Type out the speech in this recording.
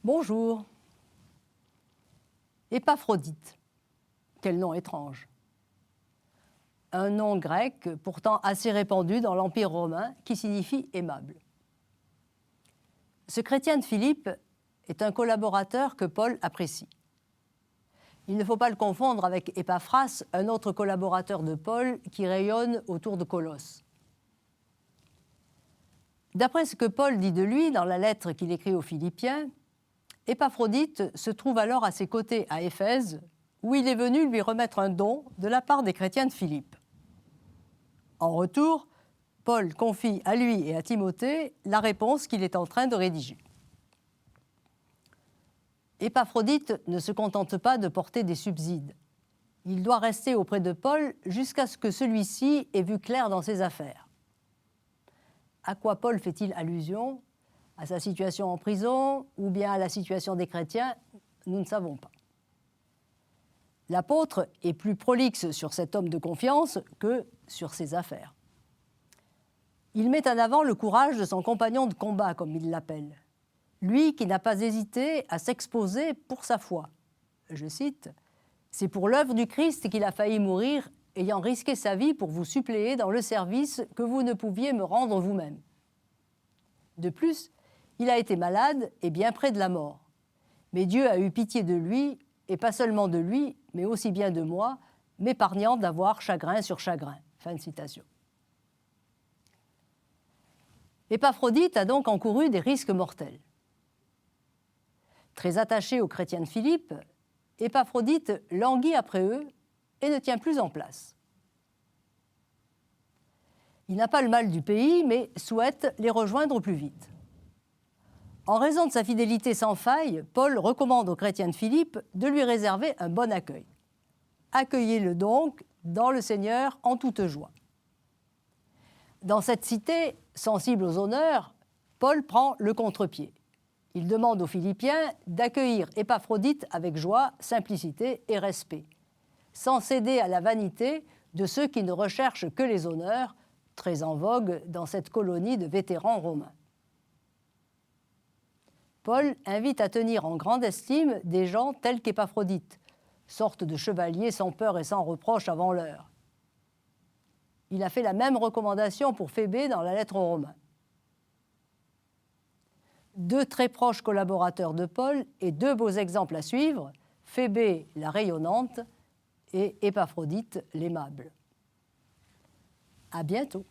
Bonjour. Épaphrodite. Quel nom étrange. Un nom grec pourtant assez répandu dans l'Empire romain qui signifie aimable. Ce chrétien de Philippe est un collaborateur que Paul apprécie. Il ne faut pas le confondre avec Épaphras, un autre collaborateur de Paul qui rayonne autour de Colosse. D'après ce que Paul dit de lui dans la lettre qu'il écrit aux Philippiens, Épaphrodite se trouve alors à ses côtés à Éphèse, où il est venu lui remettre un don de la part des chrétiens de Philippe. En retour, Paul confie à lui et à Timothée la réponse qu'il est en train de rédiger. Épaphrodite ne se contente pas de porter des subsides. Il doit rester auprès de Paul jusqu'à ce que celui-ci ait vu clair dans ses affaires. À quoi Paul fait-il allusion? À sa situation en prison ou bien à la situation des chrétiens? Nous ne savons pas. L'apôtre est plus prolixe sur cet homme de confiance que sur ses affaires. Il met en avant le courage de son compagnon de combat, comme il l'appelle. Lui qui n'a pas hésité à s'exposer pour sa foi. Je cite, « C'est pour l'œuvre du Christ qu'il a failli mourir, ayant risqué sa vie pour vous suppléer dans le service que vous ne pouviez me rendre vous-même. » De plus, il a été malade et bien près de la mort. Mais Dieu a eu pitié de lui, et pas seulement de lui, mais aussi bien de moi, m'épargnant d'avoir chagrin sur chagrin. Fin de citation. Épaphrodite a donc encouru des risques mortels. Très attaché aux chrétiens de Philippe, Épaphrodite languit après eux et ne tient plus en place. Il n'a pas le mal du pays, mais souhaite les rejoindre au plus vite. En raison de sa fidélité sans faille, Paul recommande aux chrétiens de Philippe de lui réserver un bon accueil. Accueillez-le donc dans le Seigneur en toute joie. Dans cette cité, sensible aux honneurs, Paul prend le contre-pied. Il demande aux Philippiens d'accueillir Épaphrodite avec joie, simplicité et respect, sans céder à la vanité de ceux qui ne recherchent que les honneurs, très en vogue dans cette colonie de vétérans romains. Paul invite à tenir en grande estime des gens tels qu'Épaphrodite, sorte de chevalier sans peur et sans reproche avant l'heure. Il a fait la même recommandation pour Phébé dans la lettre aux Romains. Deux très proches collaborateurs de Paul et deux beaux exemples à suivre, Phébé la rayonnante et Épaphrodite l'aimable. À bientôt.